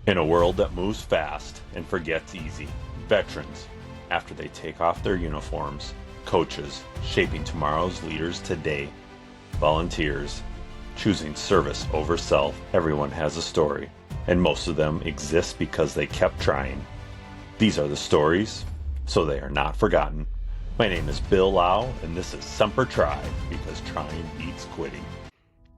In a world that moves fast and forgets easy, veterans, after they take off their uniforms, coaches, shaping tomorrow's leaders today, volunteers, choosing service over self, everyone has a story, and most of them exist because they kept trying. These are the stories, so they are not forgotten. My name is Bill Lau, and this is Semper Try, because trying beats quitting.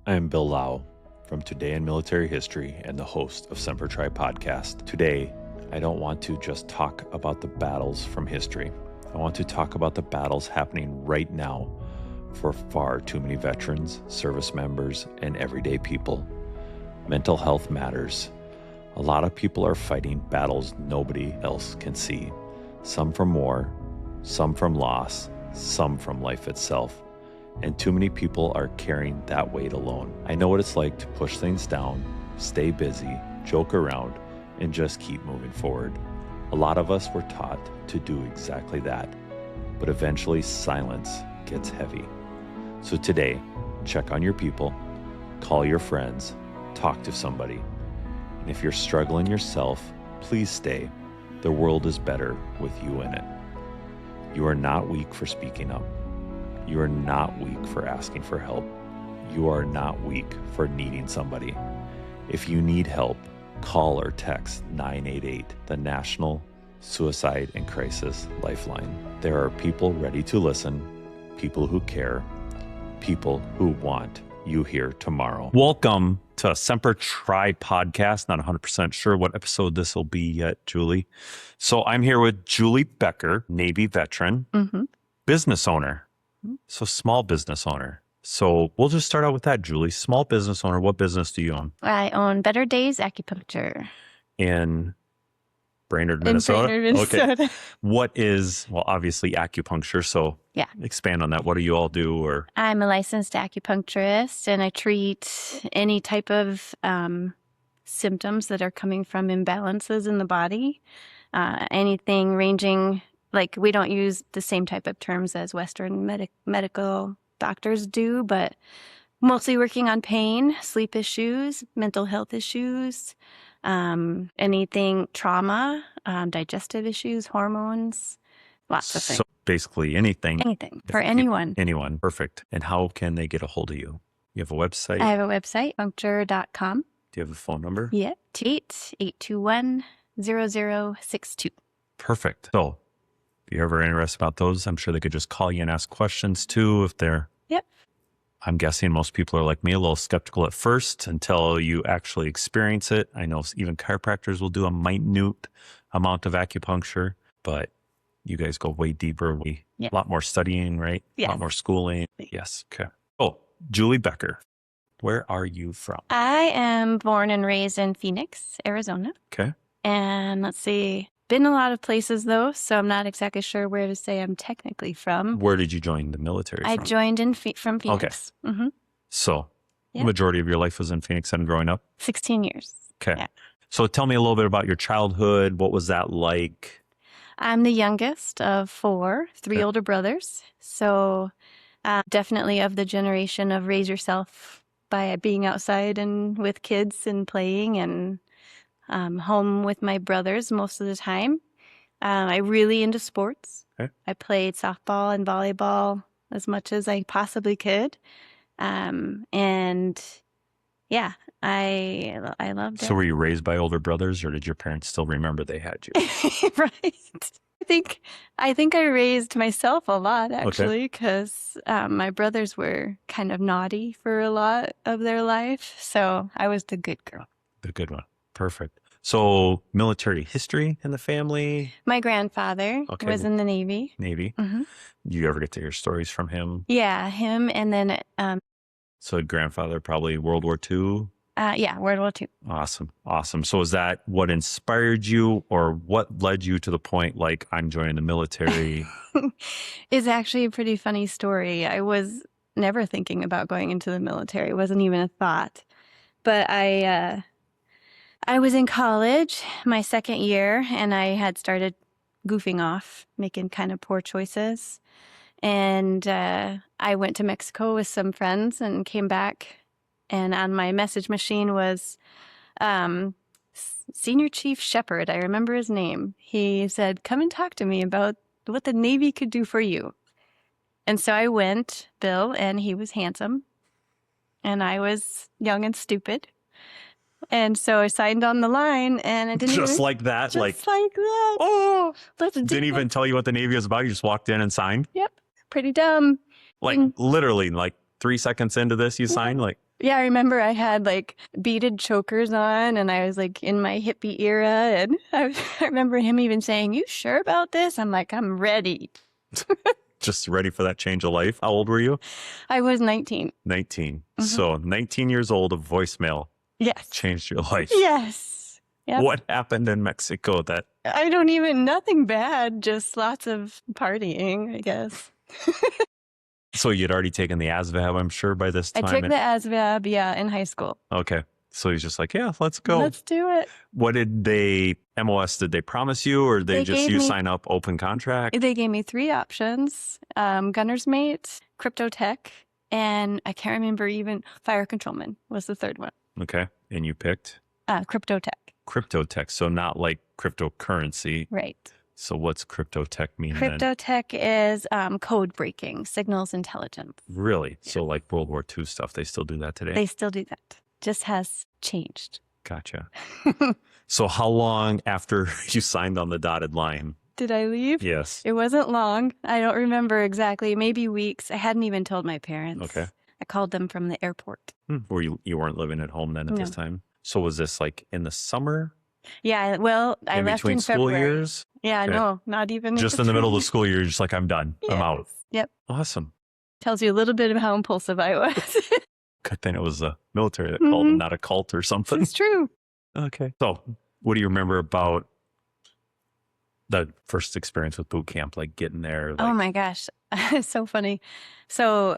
I am Bill Lau from Today in Military History and the host of Semper Try podcast. Today, I don't want to just talk about the battles from history. I want to talk about the battles happening right now for far too many veterans, service members, and everyday people. Mental health matters. A lot of people are fighting battles nobody else can see. Some from war, some from loss, some from life itself. And too many people are carrying that weight alone. I know what it's like to push things down, stay busy, joke around, and just keep moving forward. A lot of us were taught to do exactly that, but eventually silence gets heavy. So today, check on your people, call your friends, talk to somebody. And if you're struggling yourself, please stay. The world is better with you in it. You are not weak for speaking up. You are not weak for asking for help. You are not weak for needing somebody. If you need help, call or text 988, the National Suicide and Crisis Lifeline. There are people ready to listen, people who care, people who want you here tomorrow. Welcome to Semper Try podcast. Not 100% sure what episode this will be yet, Julie. So I'm here with Julie Becker, Navy veteran, business owner. So small business owner. So we'll just start out with that, Julie. Small business owner. What business do you own? I own Better Days Acupuncture. In Brainerd, Minnesota? In Brainerd, Minnesota. Okay. What is, well, obviously acupuncture. So yeah, expand on that. What do you all do? Or I'm a licensed acupuncturist, and I treat any type of symptoms that are coming from imbalances in the body. Anything ranging, like we don't use the same type of terms as Western medical doctors do, but mostly working on pain, sleep issues, mental health issues, anything trauma, digestive issues, hormones, lots of things. So basically anything. Anything for anyone. Anyone. Perfect. And how can they get a hold of you? You have a website? I have a website, puncture.com. Do you have a phone number? Yep. 821-0062. Perfect. So if you're ever interested about those, I'm sure they could just call you and ask questions too if they're... Yep. I'm guessing most people are like me, a little skeptical at first until you actually experience it. I know even chiropractors will do a minute amount of acupuncture, but you guys go way deeper, a lot more studying, right? Yes. A lot more schooling. Yes. Okay. Oh, Julie Becker, where are you from? I am born and raised in Phoenix, Arizona. Okay. And let's see, been a lot of places though, so I'm not exactly sure where to say I'm technically from. Where did you join the military from? I joined from Phoenix. Okay. Mm-hmm. So the majority of your life was in Phoenix and growing up? 16 years. Okay. Yeah. So tell me a little bit about your childhood. What was that like? I'm the youngest of four, three older brothers. So definitely of the generation of raise yourself by being outside and with kids and playing, and home with my brothers most of the time. I really into sports. Okay. I played softball and volleyball as much as I possibly could. And yeah, I loved it. So were you raised by older brothers, or did your parents still remember they had you? Right. I think I raised myself a lot, actually, because my brothers were kind of naughty for a lot of their life. So I was the good girl. The good one. Perfect. So military history in the family? My grandfather was in the Navy. Mm-hmm. Do you ever get to hear stories from him? Yeah, him, and then... so grandfather, probably World War II? Yeah, World War II. Awesome. Awesome. So is that what inspired you, or what led you to the point, like, I'm joining the military? It's actually a pretty funny story. I was never thinking about going into the military. It wasn't even a thought. But I was in college, my second year, and I had started goofing off, making kind of poor choices. And I went to Mexico with some friends and came back. And on my message machine was Senior Chief Shepherd, I remember his name. He said, come and talk to me about what the Navy could do for you. And so I went, Bill, and he was handsome. And I was young and stupid. And so I signed on the line, and I didn't Just even, like that? just like that. Oh, Let's do didn't even it. tell you what the Navy was about. You just walked in and signed? Yep. Pretty dumb. Like literally like 3 seconds into this, you signed? Like, yeah, I remember I had like beaded chokers on, and I was like in my hippie era. And I remember him even saying, you sure about this? I'm like, I'm ready. just ready for that change of life. How old were you? I was 19. 19. Mhm. So 19 years old, a voicemail Yes. changed your life. Yes. Yep. What happened in Mexico that I don't even, nothing bad, just lots of partying, I guess. so you'd already taken the ASVAB, I'm sure, by this I time. took the ASVAB, yeah, in high school. Okay. So he's just like, yeah, let's go. Let's do it. What did they, MOS, did they promise you, or They just gave you me- sign up open contract? They gave me 3 options, gunner's mate, crypto tech, and I can't remember even fire controlman was the third one. Okay. And you picked Crypto tech. crypto tech. So not like cryptocurrency. Right. So what's crypto tech mean then? Crypto tech is code breaking, signals intelligence. Really? So like World War II stuff, they still do that today? They still do that. Just has changed. Gotcha. So how long after you signed on the dotted line? Did I leave? Yes. It wasn't long. I don't remember exactly. Maybe weeks. I hadn't even told my parents. Okay. I called them from the airport. Or you weren't living at home then at this No. time? So was this like in the summer? Yeah, well, I In left between in school February. years? Yeah, Okay. no, not even Just in the middle of the school year, you're just like, I'm done. I'm out. Yep. Awesome. Tells you a little bit of how impulsive I was. Good thing it was the military that called and not a cult or something. It's true. Okay. So what do you remember about the first experience with boot camp, like getting there? Like, Oh my gosh. It's so funny. So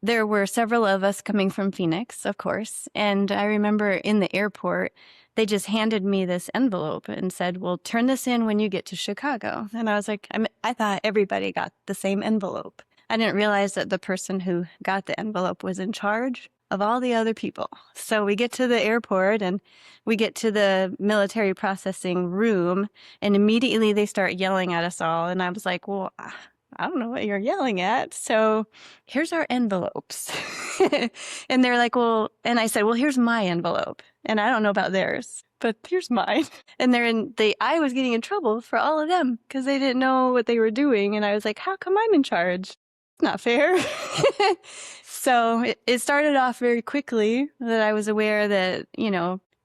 there were several of us coming from Phoenix, of course. And I remember in the airport, they just handed me this envelope and said, well, turn this in when you get to Chicago. And I was like, I thought everybody got the same envelope. I didn't realize that the person who got the envelope was in charge of all the other people. So we get to the airport and we get to the military processing room, and immediately they start yelling at us all. And I was like, well, I don't know what you're yelling at. So here's our envelopes. And they're like, well, and I said, well, here's my envelope. And I don't know about theirs, but here's mine. And I was getting in trouble for all of them because they didn't know what they were doing. And I was like, how come I'm in charge? It's not fair. So it started off very quickly that I was aware that,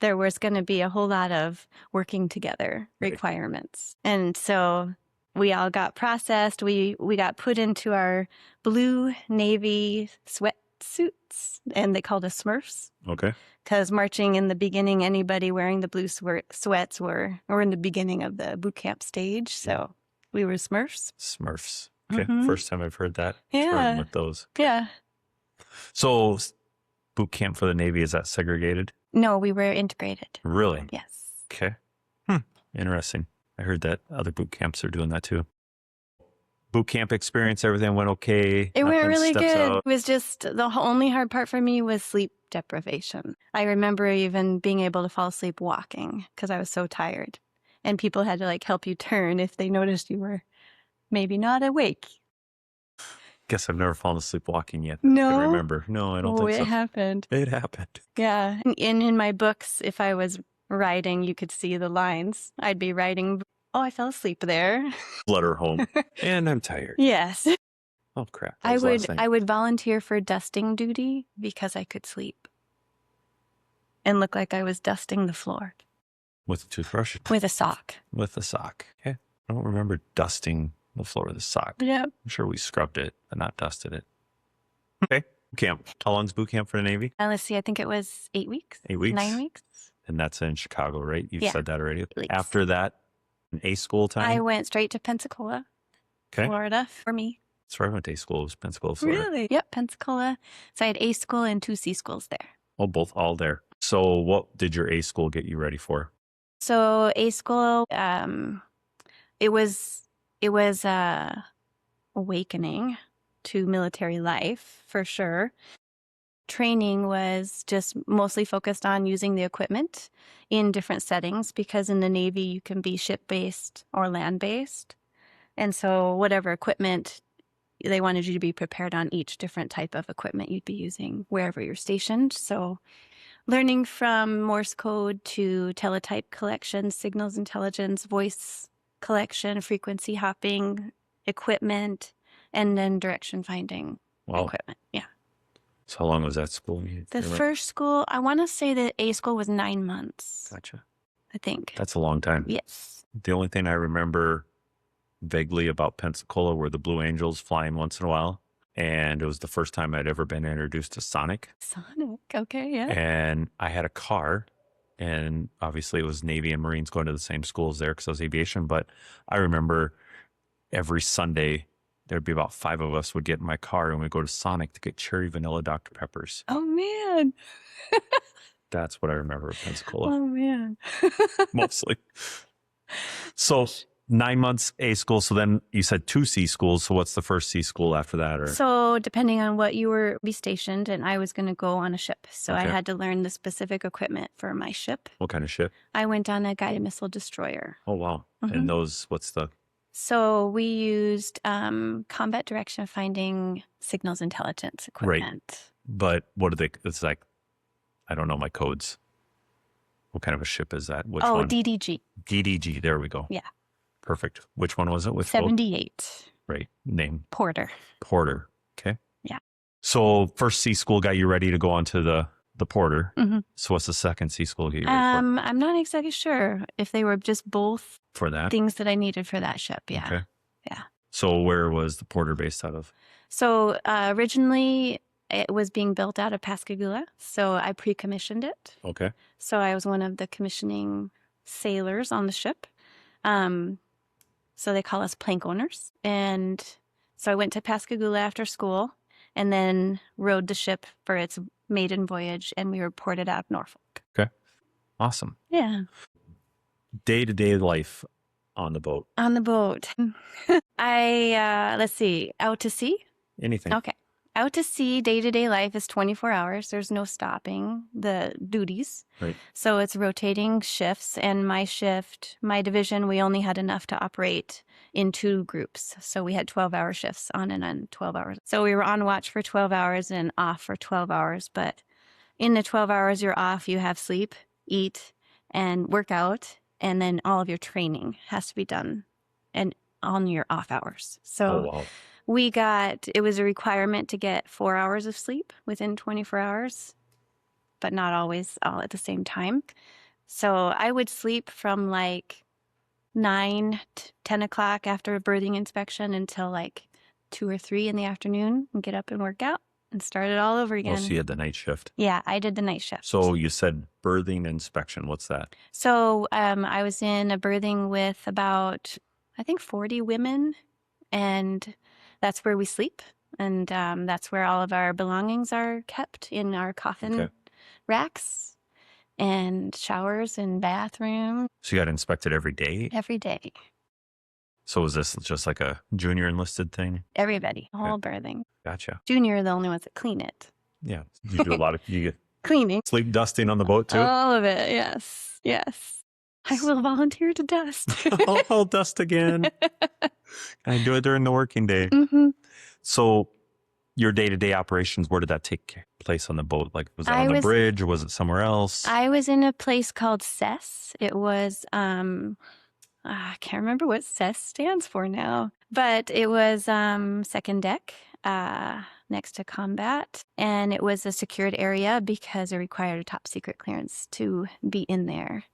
there was going to be a whole lot of working together requirements. And so we all got processed. We got put into our blue Navy sweatsuits, and they called us Smurfs. Okay. Because marching in the beginning, anybody wearing the blue sweats were in the beginning of the boot camp stage. So we were Smurfs. Smurfs. Okay. Mhm. First time I've heard that. Yeah. Starting with those. Yeah. So boot camp for the Navy, is that segregated? No, we were integrated. Really? Yes. Okay. Interesting. I heard that other boot camps are doing that too. Boot camp experience, everything went okay. It went Nothing really steps good. out. It was just the only hard part for me was sleep deprivation. I remember even being able to fall asleep walking because I was so tired. And people had to help you turn if they noticed you were maybe not awake. Guess I've never fallen asleep walking yet. No? I can remember. No, I don't think so. It happened. It happened. Yeah. And in my books, if I was writing, you could see the lines. I'd be writing, oh, I fell asleep there. Letter home. And I'm tired. Yes. Oh, crap. That was last night. I would volunteer for dusting duty because I could sleep and look like I was dusting the floor With a toothbrush? with a sock. With a sock. Okay. I don't remember dusting the floor with a sock. Yep. I'm sure we scrubbed it, but not dusted it. Okay. Boot camp. How long's boot camp for the Navy? Let's see, I think it was 8 weeks. 8 weeks? 9 weeks. And that's in Chicago, right? You've Yeah. said that already. Weeks. After that, an A school time? I went straight to Pensacola, Okay. Florida for me. That's where I went to A school. It was Pensacola, Florida. Really? Yep, Pensacola. So I had A school and 2 C schools there. Oh, both all there. So what did your A school get you ready for? So A school, it was awakening to military life for sure. training was just mostly focused on using the equipment in different settings, because in the Navy you can be ship-based or land-based. And so whatever equipment, they wanted you to be prepared on each different type of equipment you'd be using wherever you're stationed. So learning from Morse code to teletype collection, signals intelligence, voice collection, frequency hopping, equipment, and then direction finding equipment. Yeah. So how long was that school? The first school, I want to say that A school was 9 months. Gotcha. I think. That's a long time. Yes. The only thing I remember vaguely about Pensacola were the Blue Angels flying once in a while. And it was the first time I'd ever been introduced to Sonic. Sonic, okay, yeah. And I had a car, and obviously it was Navy and Marines going to the same schools there because I was aviation. But I remember every Sunday, there'd be about 5 of us would get in my car and we'd go to Sonic to get cherry vanilla Dr. Peppers. Oh, man. That's what I remember of Pensacola. Oh, man. Mostly. So 9 months A school. So then you said 2 C schools. So what's the first C school after that? Or So depending on what you were be stationed, and I was going to go on a ship. So I had to learn the specific equipment for my ship. What kind of ship? I went on a guided missile destroyer. Oh, wow. Mm-hmm. And those, what's the... So we used combat direction finding signals intelligence equipment. Right. But what are they? It's like, I don't know my codes. What kind of a ship is that? Which one? DDG. DDG. There we go. Yeah. Perfect. Which one was it? With 78. Right. Name. Porter. Porter. Okay. Yeah. So first C school got you ready to go on to the Porter. Mm-hmm. So what's the second C school get you ready for? I'm not exactly sure if they were just both For that? things that I needed for that ship. Yeah. Okay. Yeah. So where was the Porter based out of? So originally it was being built out of Pascagoula. So I pre-commissioned it. Okay. So I was one of the commissioning sailors on the ship. So they call us plank owners. And so I went to Pascagoula after school and then rode the ship for its maiden voyage, and we were ported out of Norfolk. Okay. Awesome. Yeah. Day-to-day life on the boat. On the boat. Let's see, out to sea? Anything. Okay. Out to sea, day-to-day life is 24 hours. There's no stopping the duties. Right. So it's rotating shifts. And my shift, my division, we only had enough to operate in 2 groups. So we had 12-hour shifts on and on 12 hours. So we were on watch for 12 hours and off for 12 hours. But in the 12 hours you're off, you have sleep, eat, and work out. And then all of your training has to be done and on your off hours. So wow. it was a requirement to get 4 hours of sleep within 24 hours, but not always all at the same time. So I would sleep from like 9 to 10 o'clock after a berthing inspection until like 2 or 3 in the afternoon and get up and work out and start it all over again. Oh, so you had the night shift. Yeah, I did the night shift. So you said berthing inspection. What's that? So I was in a berthing with about, I think, 40 women, and that's where we sleep. And that's where all of our belongings are kept, in our coffin racks and showers and bathroom. So you got inspected every day? Every day. So was this just like a junior enlisted thing? Everybody, whole berthing. Gotcha. Junior are the only ones that clean it. Yeah. You do a lot of you get Cleaning. sleep dusting on the boat too? All of it, yes. Yes. I will volunteer to dust. I'll dust again. I do it during the working day. Mm-hmm. So your day-to-day operations, where did that take place on the boat? Like, was it on the bridge or was it somewhere else? I was in a place called CES. It was, I can't remember what CES stands for now, but it was second deck next to combat. And it was a secured area because it required a top secret clearance to be in there.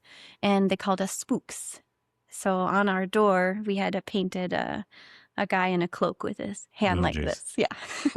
And they called us spooks. So on our door, we had painted a guy in a cloak with his hand this. Yeah.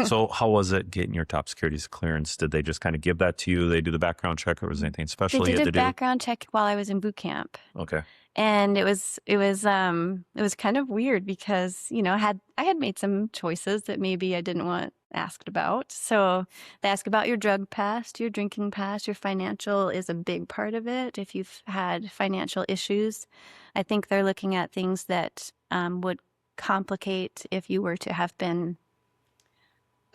So how was it getting your top security clearance? Did they just kind of give that to you? They do the background check, or was there anything special you had to do? They did a background check while I was in boot camp. Okay. And it was kind of weird because, you know, I had made some choices that maybe I didn't want asked about. So they ask about your drug past, your drinking past, your financial is a big part of it. If you've had financial issues, I think they're looking at things that would complicate if you were to have been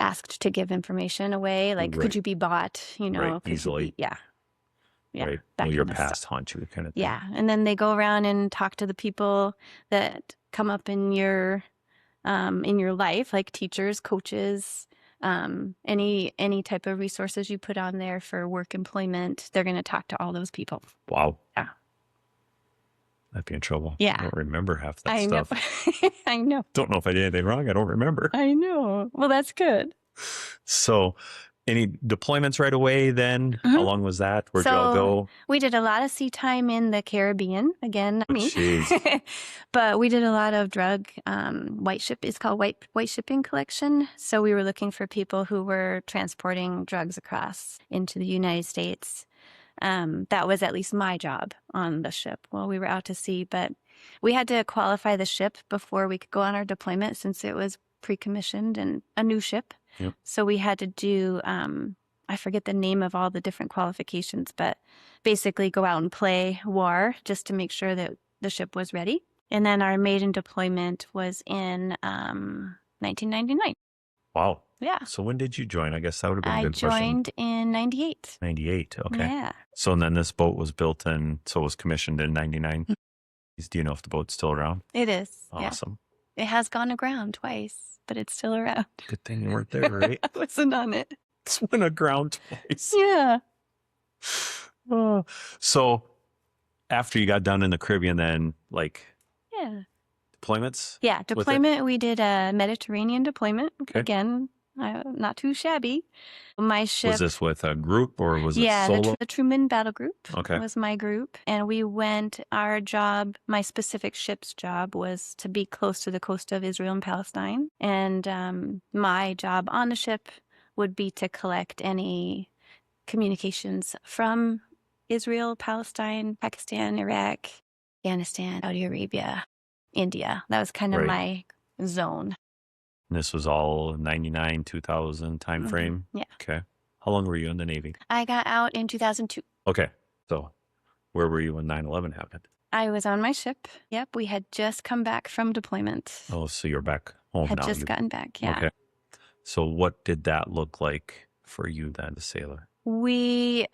asked to give information away. Like, Right. could you be bought? You know, Right, could you easily. be- yeah. Yeah. Right. that Will your kind of stuff. past haunt you kind of thing. Yeah. And then they go around and talk to the people that come up in your life, like teachers, coaches, any type of resources you put on there for work employment. They're going to talk to all those people. Wow. Yeah. I'd be in trouble. Yeah. I don't remember half that I stuff. know. I know. Don't know if I did anything wrong. I don't remember. I know. Well, that's good. So any deployments right away then? Mhm. How long was that? Where'd you all So, go? We did a lot of sea time in the Caribbean. Again, not Oh, me. jeez. But we did a lot of drug it's called white shipping collection. So we were looking for people who were transporting drugs across into the United States. That was at least my job on the ship while we were out to sea. But we had to qualify the ship before we could go on our deployment since it was pre-commissioned and a new ship. Yep. So we had to do, I forget the name of all the different qualifications, but basically go out and play war just to make sure that the ship was ready. And then our maiden deployment was in 1999. Wow. Yeah. So when did you join? I guess that would have been a I good question. joined in 98. 98. Okay. Yeah. So and then this boat was built in, so it was commissioned in 99. Do you know if the boat's still around? It is. Awesome. Yeah. It has gone aground twice, but it's still around. Good thing you weren't there, right? I wasn't on it. It's been aground twice. Yeah. Oh. So after you got done in the Caribbean, then like Yeah. deployments? Yeah. with it? Deployment, we did a Mediterranean deployment. Okay. Again, not too shabby. My ship. Was this with a group or was it Yeah, solo? the Truman Battle Group Okay. was my group. And we went, our job, my specific ship's job was to be close to the coast of Israel and Palestine. And my job on the ship would be to collect any communications from Israel, Palestine, Pakistan, Iraq, Afghanistan, Saudi Arabia, India. That was kind of Right. my zone. And this was all 99, 2000 time frame? Yeah. Okay. How long were you in the Navy? I got out in 2002. Okay. So where were you when 9/11 happened? I was on my ship. Yep, we had just come back from deployment. Oh, so you're back home Had now. just gotten back, yeah. Okay. So what did that look like for you then, the sailor? We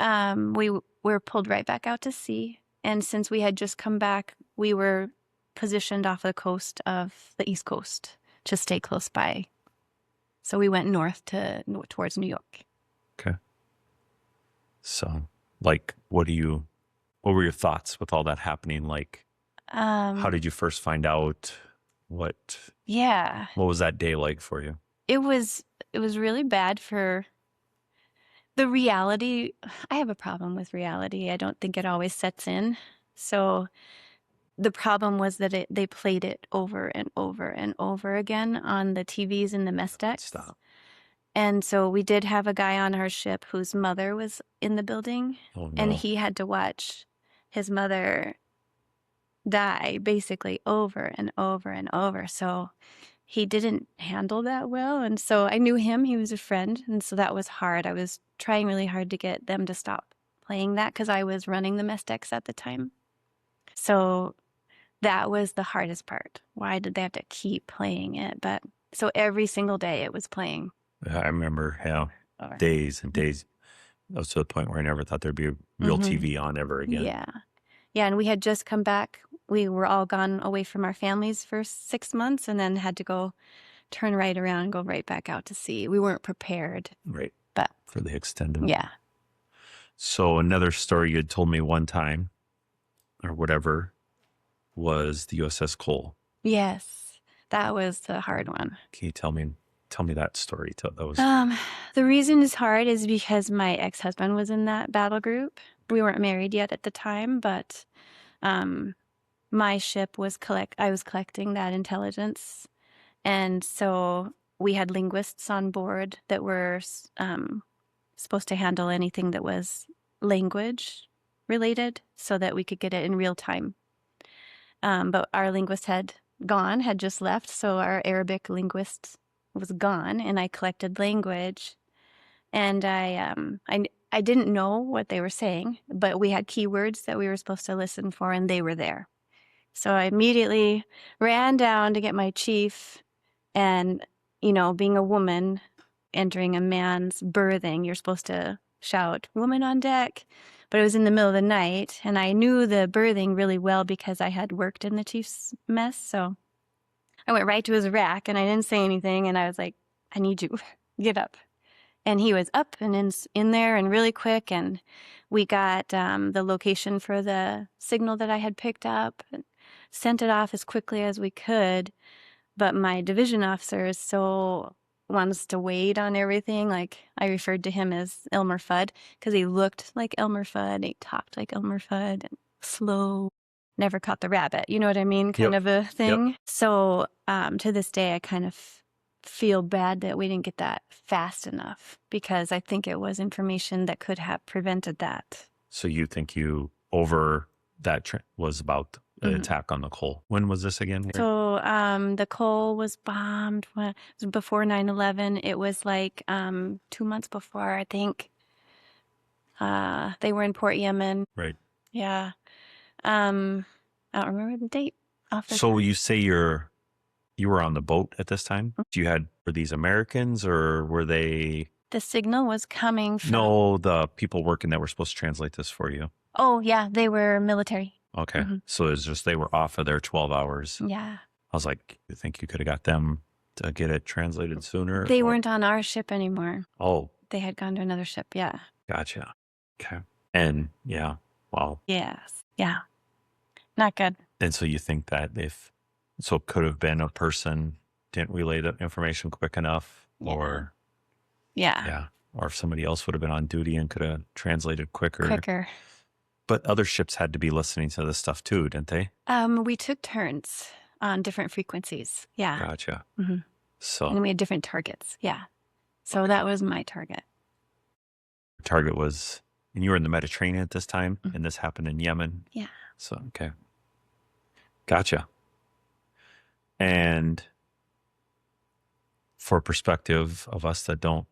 were pulled right back out to sea, and since we had just come back, we were positioned off the coast of the East Coast to stay close by. So we went north towards New York. Okay. So like, what were your thoughts with all that happening? Like, how did you first find out? What Yeah, was that day like for you? it was really bad for the reality. I have a problem with reality. I don't think it always sets in. So the problem was that they played it over and over and over again on the TVs in the mess decks. Stop. And so we did have a guy on our ship whose mother was in the building, Oh no. and he had to watch his mother die basically over and over and over. So he didn't handle that well. And so I knew him, he was a friend. And so that was hard. I was trying really hard to get them to stop playing that because I was running the mess decks at the time. So that was the hardest part. Why did they have to keep playing it? But so every single day it was playing. I remember how Over. days and days. That was to the point where I never thought there'd be a real Mhm. TV on ever again. Yeah. Yeah. And we had just come back. We were all gone away from our families for 6 months and then had to go turn right around and go right back out to sea. We weren't prepared, Right. but For the extended. yeah. So another story you had told me one time or whatever was the USS Cole. Yes. That was the hard one. Can you tell me that story? That was The reason it's hard is because my ex-husband was in that battle group. We weren't married yet at the time, but my ship was I was collecting that intelligence. And so we had linguists on board that were supposed to handle anything that was language related so that we could get it in real time. But our linguist had just left, so our Arabic linguist was gone, and I collected language. And I didn't know what they were saying, but we had keywords that we were supposed to listen for, and they were there. So I immediately ran down to get my chief, and, being a woman, entering a man's berthing, you're supposed to shout, "Woman on deck." But it was in the middle of the night, and I knew the berthing really well because I had worked in the chief's mess. So I went right to his rack, and I didn't say anything, and I was like, "I need you. Get up." And he was up and in there and really quick, and we got the location for the signal that I had picked up and sent it off as quickly as we could. But my division officer is so wants to wait on everything. Like, I referred to him as Elmer Fudd because he looked like Elmer Fudd. He talked like Elmer Fudd, and slow, never caught the rabbit. You know what I mean? Kind Yep. of a thing. Yep. So to this day, I kind of feel bad that we didn't get that fast enough because I think it was information that could have prevented that. So you think you over that was about the attack on the Cole. When was this again? So the Cole was bombed it was before 9/11. It was like 2 months before, I think. They were in Port Yemen. Right. Yeah. I don't remember the date off the So top. you say you were on the boat at this time? Were these Americans or were they? The signal was coming from... No, the people working that were supposed to translate this for you. Oh, yeah, they were military. Okay. So it's just they were off of their 12 hours. Yeah. I was like, you think you could have got them to get it translated sooner? They weren't on our ship anymore. Oh, They had gone to another ship, yeah. gotcha. Okay. And yeah, wow. Yes. Yeah. Not good. And so you think that it could have been a person didn't relay the information quick enough, Yeah. or or if somebody else would have been on duty and could have translated quicker. But other ships had to be listening to this stuff too, didn't they? We took turns on different frequencies. Yeah. Gotcha. Mhm. So And we had different targets. Yeah. So that was my target. target was, and you were in the Mediterranean at this time, and this happened in Yemen. Yeah. So, okay. Gotcha. And for perspective of us that don't,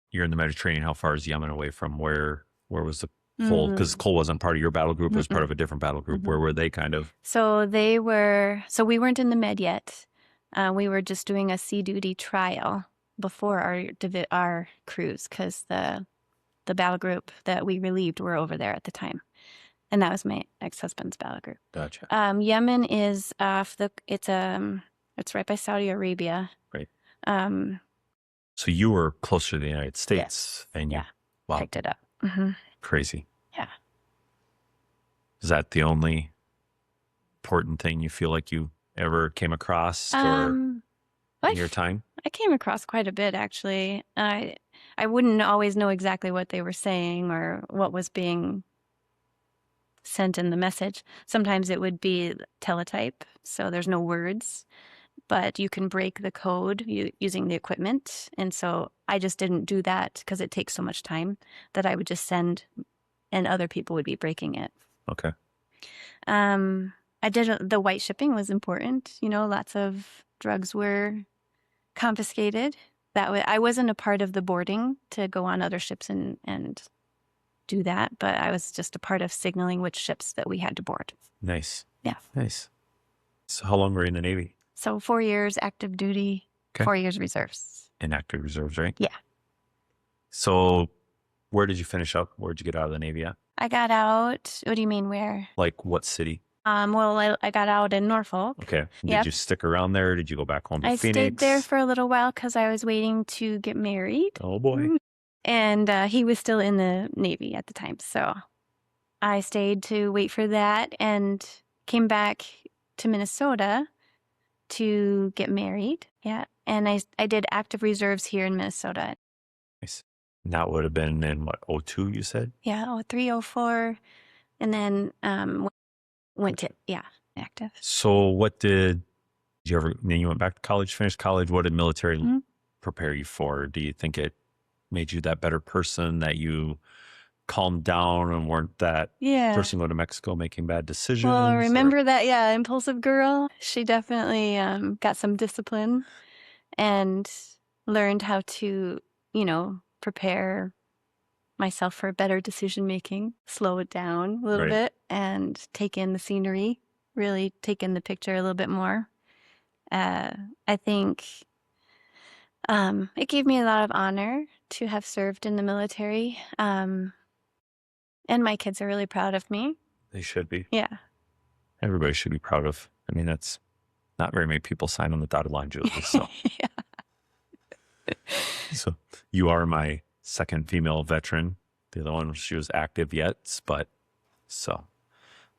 you're in the Mediterranean, how far is Yemen away from where was the Cole? Because Cole wasn't part of your battle group, it was part of a different battle group. Where were they kind of? So we weren't in the Med yet. We were just doing a sea duty trial before our cruise because the battle group that we relieved were over there at the time. And that was my ex-husband's battle group. Gotcha. Yemen is it's right by Saudi Arabia. Right. Um, So you were closer to the United States, and you, yeah, wow, picked it up. crazy. Yeah. Is that the only important thing you feel like you ever came across in your time? I came across quite a bit, actually. I wouldn't always know exactly what they were saying or what was being sent in the message. Sometimes it would be teletype, so there's no words, but you can break the code using the equipment. And so I just didn't do that because it takes so much time that I would just send, and other people would be breaking it. Okay. I did the white shipping was important. Lots of drugs were confiscated. That way, I wasn't a part of the boarding to go on other ships and do that, but I was just a part of signaling which ships that we had to board. Nice. Yeah. Nice. So how long were you in the Navy? So 4 years active duty, Okay. 4 years reserves. In active reserves, right? Yeah. So where did you finish up? Where did you get out of the Navy at? I got out. What do you mean where? Like what city? Well, I got out in Norfolk. Okay. Did Yep. you stick around there? Did you go back home to I Phoenix? stayed there for a little while because I was waiting to get married. Oh boy. And he was still in the Navy at the time. So I stayed to wait for that and came back to Minnesota to get married. Yeah. And I did active reserves here in Minnesota. Nice. And that would have been in what, 02 you said? Yeah, 03, 04. And then went to, active. So what did you ever, then you went back to college, finished college. What did military prepare you for? Do you think it made you that better person, that you calmed down and weren't that person going to Mexico making bad decisions? Well, remember that, impulsive girl? She definitely got some discipline and learned how to, prepare myself for better decision making, slow it down a little bit and take in the scenery, really take in the picture a little bit more. I think It gave me a lot of honor to have served in the military. And my kids are really proud of me. They should be. Yeah. Everybody should be proud of. I mean, that's not very many people sign on the dotted line, Julie. So, so you are my second female veteran. The other one, she was active yet, but so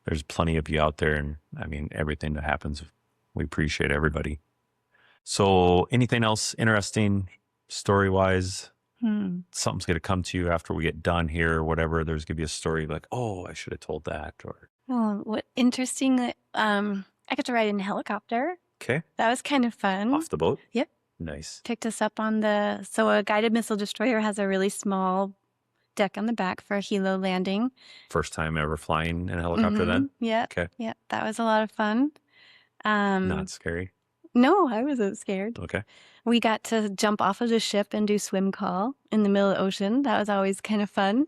there's plenty of you out there. And I mean, everything that happens, we appreciate everybody. So anything else interesting story-wise? Something's going to come to you after we get done here or whatever. There's going to be a story like, oh, I should have told that. Or Oh, what interesting. I got to ride in a helicopter. okay, That was kind of fun. off the boat. Yep. Nice. Picked us up on so a guided missile destroyer has a really small deck on the back for a helo landing. First time ever flying in a helicopter then? Yeah. Okay. Yeah. That was a lot of fun. Not scary. No, I wasn't scared. Okay. We got to jump off of the ship and do swim call in the middle of the ocean. That was always kind of fun.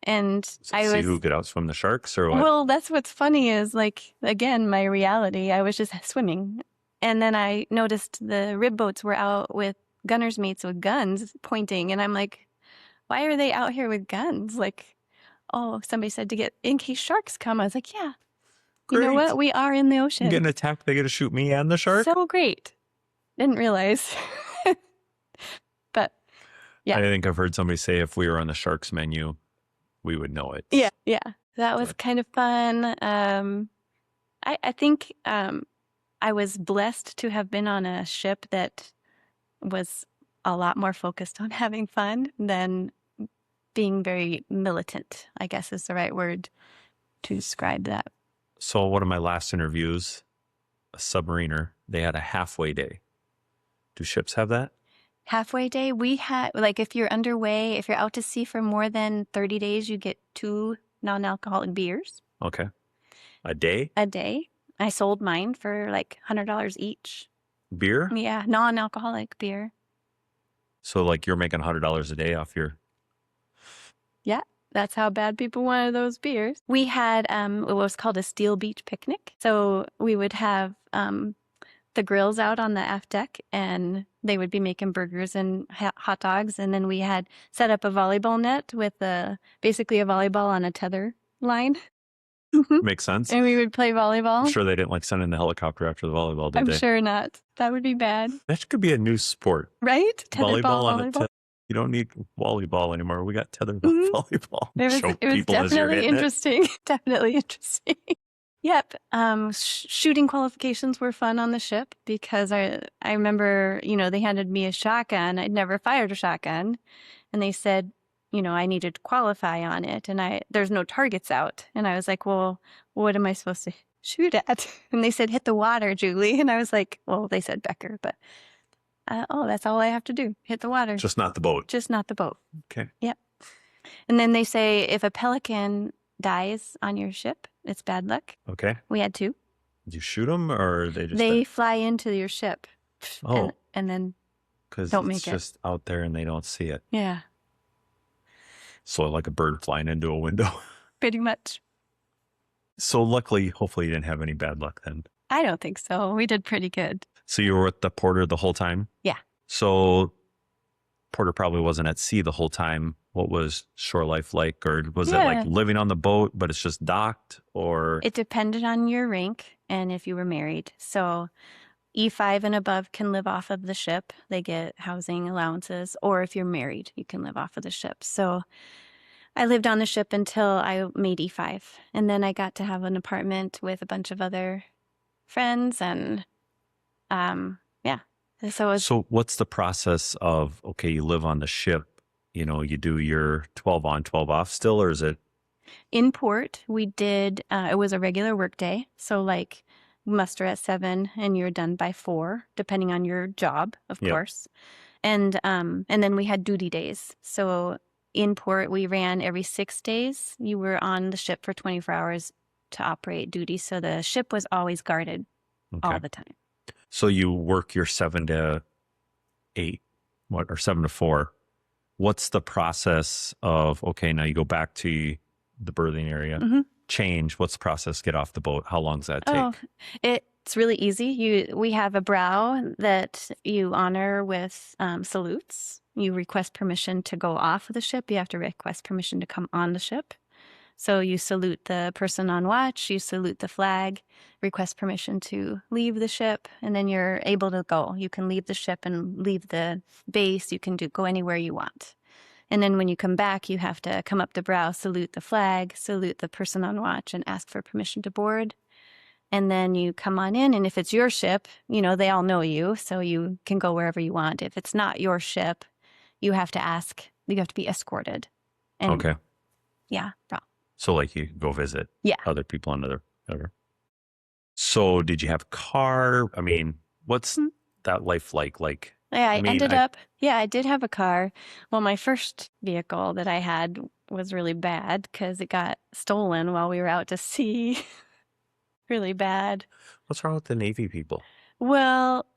And So see who could outswim the sharks or what? well, that's what's funny is like, again, my reality, I was just swimming. And then I noticed the rib boats were out with gunner's mates with guns pointing. And I'm like, why are they out here with guns? Like, oh, somebody said to get in case sharks come. I was like, yeah, you know Great. what? We are in the ocean. I'm getting attacked. They get to shoot me and the shark? So great. Didn't realize. But yeah. I think I've heard somebody say if we were on the sharks menu, we would know it. Yeah. Yeah. That was kind of fun. I think I was blessed to have been on a ship that was a lot more focused on having fun than being very militant, I guess is the right word to describe that. So one of my last interviews, a submariner, they had a halfway day. Do ships have that? Halfway day, we had, like, if you're underway, if you're out to sea for more than 30 days, you get 2 non-alcoholic beers Okay. A day? a day. I sold mine for like $100 each. Beer? Yeah, non-alcoholic beer. So like you're making $100 a day off your... Yeah, that's how bad people wanted those beers. We had what was called a Steel Beach picnic. So we would have the grills out on the aft deck, and they would be making burgers and hot dogs. And then we had set up a volleyball net with basically a volleyball on a tether line. Makes sense. And we would play volleyball. I'm sure they didn't like send in the helicopter after the volleyball, did I'm they? sure not. That would be bad. That could be a new sport. Right? Volleyball on a volleyball. tether. You don't need volleyball anymore. We got tetherball volleyball. It was people as you're definitely hitting it. interesting. Definitely interesting. Yep. Shooting qualifications were fun on the ship because I remember, they handed me a shotgun. I'd never fired a shotgun. And they said, I needed to qualify on it. And there's no targets out. And I was like, well, what am I supposed to shoot at? And they said, hit the water, Julie. And I was like, well, they said Becker, but that's all I have to do. Hit the water. Just not the boat. Just not the boat. Okay. Yep. And then they say if a pelican dies on your ship, it's bad luck. Okay. We had 2. Did you shoot them or they just... They fly into your ship. Oh. And then Because don't it's make it. just out there and they don't see it. Yeah, So like a bird flying into a window. pretty much. So luckily, hopefully you didn't have any bad luck then. I don't think so. We did pretty good. So you were with the Porter the whole time? Yeah. So Porter probably wasn't at sea the whole time. What was shore life like? Or was it like living on the boat, but it's just docked? Or It depended on your rank and if you were married. So E5 and above can live off of the ship. They get housing allowances. Or if you're married, you can live off of the ship. So I lived on the ship until I made E5. And then I got to have an apartment with a bunch of other friends. And yeah. So what's the process of, okay, you live on the ship, you do your 12 on, 12 off still, or is it? In port, we did, it was a regular work day. So like muster at 7 and you're done by 4, depending on your job, of course. And then we had duty days. So in port, we ran every 6 days. You were on the ship for 24 hours to operate duty. So the ship was always guarded all the time. So you work your 7 to 8, or 7 to 4. What's the process of, okay, now you go back to the berthing area, change. What's the process? Get off the boat. How long does that take? It's really easy. We have a brow that you honor with salutes. You request permission to go off of the ship. You have to request permission to come on the ship. So you salute the person on watch, you salute the flag, request permission to leave the ship, and then you're able to go. You can leave the ship and leave the base. You can go anywhere you want. And then when you come back, you have to come up the brow, salute the flag, salute the person on watch, and ask for permission to board. And then you come on in, and if it's your ship, they all know you, so you can go wherever you want. If it's not your ship, you have to be escorted. And Okay. yeah. So like you go visit other people on other. So did you have a car? I mean, what's that life like? Yeah, I did have a car. Well, my first vehicle that I had was really bad because it got stolen while we were out to sea. Really bad. What's wrong with the Navy people? Well,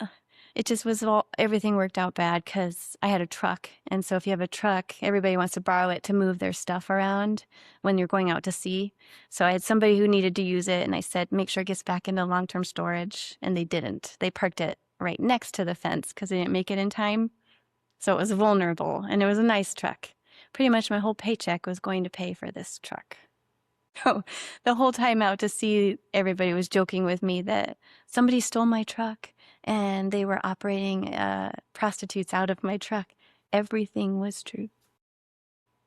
it just was everything worked out bad because I had a truck. And so if you have a truck, everybody wants to borrow it to move their stuff around when you're going out to sea. So I had somebody who needed to use it, and I said, make sure it gets back into long-term storage. And they didn't. They parked it right next to the fence because they didn't make it in time. So it was vulnerable, and it was a nice truck. Pretty much my whole paycheck was going to pay for this truck. So the whole time out to sea, everybody was joking with me that somebody stole my truck and they were operating prostitutes out of my truck. Everything was true.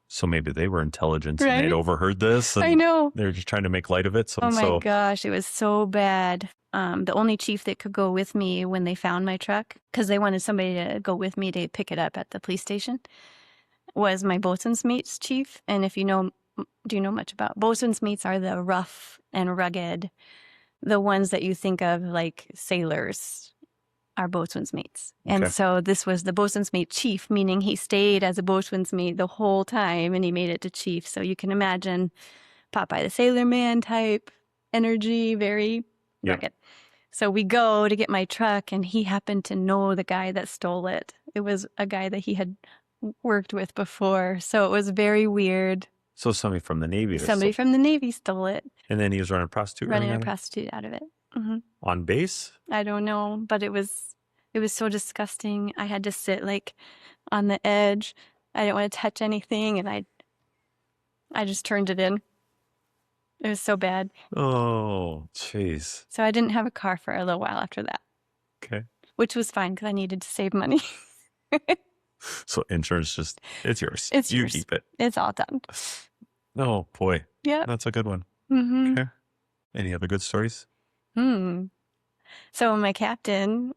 So maybe they were intelligent and Right? they'd overheard this. And I know. They're just trying to make light of it. Oh my gosh, it was so bad. The only chief that could go with me when they found my truck, because they wanted somebody to go with me to pick it up at the police station, was my boatswain's mate's chief. And if do you know much about boatswain's mates? Are the rough and rugged, the ones that you think of like sailors are boatswain's mates. Okay. And so this was the boatswain's mate chief, meaning he stayed as a boatswain's mate the whole time and he made it to chief. So you can imagine Popeye the Sailor Man type energy, very rugged. So we go to get my truck, and he happened to know the guy that stole it. It was a guy that he had worked with before. So it was very weird. So somebody from the Navy. Somebody from the Navy stole it. And then he was running a prostitute. Running a prostitute out of it. Mm-hmm. On base? I don't know, but it was so disgusting. I had to sit like on the edge. I didn't want to touch anything, and I just turned it in. It was so bad. Oh, jeez. So I didn't have a car for a little while after that. Okay. Which was fine because I needed to save money. So insurance it's yours. It's you yours. keep it. It's all done. Oh, boy. Yeah. That's a good one. Mm-hmm. Okay. Any other good stories? So my captain,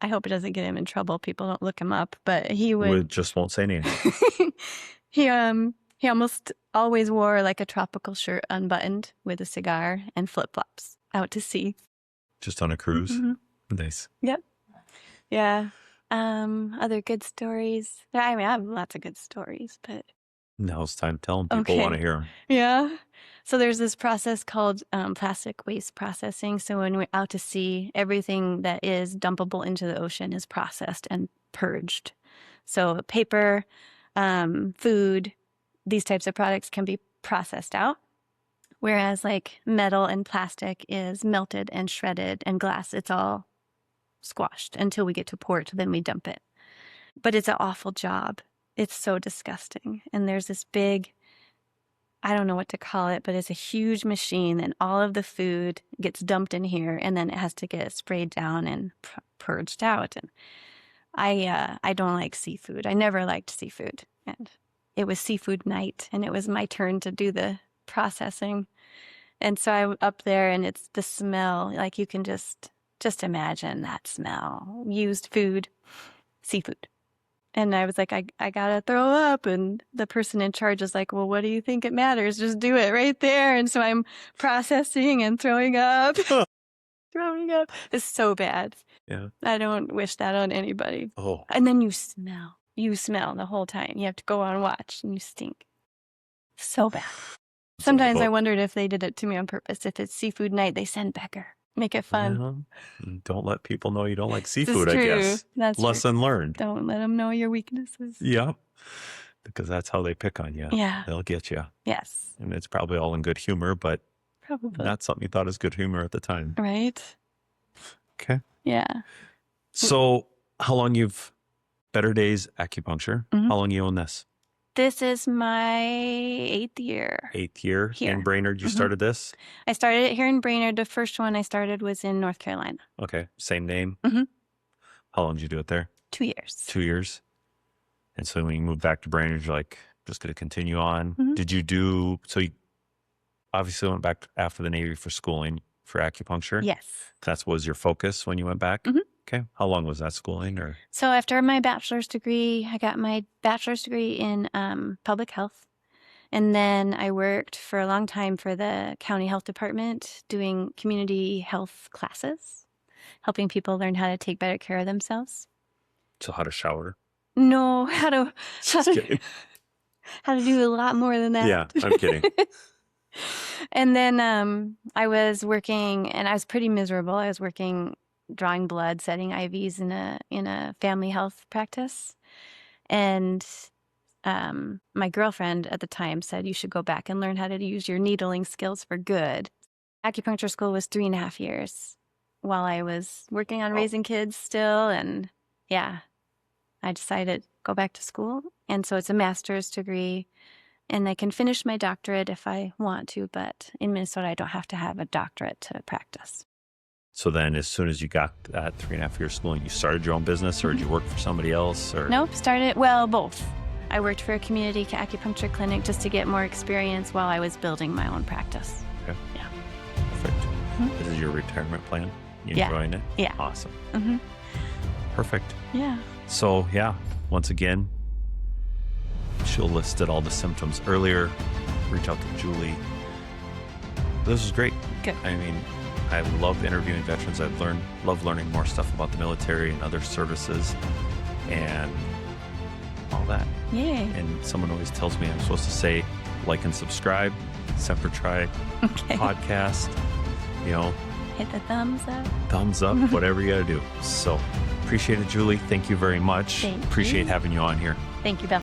I hope it doesn't get him in trouble. People don't look him up, but he We just won't say names. he almost always wore like a tropical shirt unbuttoned with a cigar and flip-flops out to sea. Just on a cruise? Mm-hmm. Nice. Yep. Yeah. Other good stories. I mean, I have lots of good stories, but Now it's time to tell them. People want to hear them. yeah. So there's this process called plastic waste processing. So when we're out to sea, everything that is dumpable into the ocean is processed and purged. So paper, food, these types of products can be processed out. Whereas like metal and plastic is melted and shredded, and glass, it's all squashed until we get to port, then we dump it. But it's an awful job. It's so disgusting. And there's this big, I don't know what to call it, but it's a huge machine, and all of the food gets dumped in here, and then it has to get sprayed down and purged out. And I don't like seafood. I never liked seafood. And it was seafood night, and it was my turn to do the processing. And so I'm up there, and it's the smell. Like you can just imagine that smell. Used food, seafood. And I was like, I gotta throw up. And the person in charge is like, well, what do you think it matters? Just do it right there. And so I'm processing and throwing up. Throwing up. It's so bad. Yeah. I don't wish that on anybody. Oh. And then you smell. You smell the whole time. You have to go on watch, and you stink. So bad. Sometimes I wondered if they did it to me on purpose. If it's seafood night, they send Becker. Make it fun. Don't let people know you don't like seafood, This is I true. guess. That's Lesson learned. Don't let them know your weaknesses. Yeah. Because that's how they pick on you. Yeah. They'll get you. Yes. And it's probably all in good humor, but Probably. not something you thought is good humor at the time. Right? Okay. Yeah. So how long you've Better Days Acupuncture? Mhm. How long you own this? This is my 8th year. 8th year Here. in Brainerd. You Mhm. started this? I started it here in Brainerd. The first one I started was in North Carolina. Okay. Same name? Mhm. How long did you do it there? 2 years. 2 years. And so when you moved back to Brainerd, you're like, just going to continue on. Mhm. Did you do, so you obviously went back after the Navy for schooling for acupuncture? Yes. That was your focus when you went back? Mhm. Okay. How long was that schooling? Or So after my bachelor's degree, I got my bachelor's degree in public health. And then I worked for a long time for the county health department doing community health classes, helping people learn how to take better care of themselves. so how to shower? No, how to Just kidding. how to do a lot more than that. Yeah, I'm kidding. And then I was working, and I was pretty miserable. I was working drawing blood, setting IVs in a family health practice. And my girlfriend at the time said, you should go back and learn how to use your needling skills for good. Acupuncture school was 3.5 years while I was working on raising kids still. And yeah, I decided to go back to school. And so it's a master's degree. And I can finish my doctorate if I want to, but in Minnesota, I don't have to have a doctorate to practice. So then as soon as you got that 3.5 year schooling, you started your own business, or did you work for somebody else? Or Nope, both. I worked for a community acupuncture clinic just to get more experience while I was building my own practice. Okay. Yeah. Perfect. Mhm. This is your retirement plan? You Yeah. enjoying it? Yeah. Awesome. Mm-hmm. Perfect. Yeah. So yeah, once again, she'll listed all the symptoms earlier. Reach out to Julie. This was great. Good. I mean, I love interviewing veterans. I love learning more stuff about the military and other services and all that. Yay. And someone always tells me I'm supposed to say like and subscribe, Semper Try Okay. podcast, you know, Hit the thumbs up. thumbs up, whatever you got to do. So appreciate it, Julie. Thank you very much. Thank Appreciate you. having you on here. Thank you, Beth.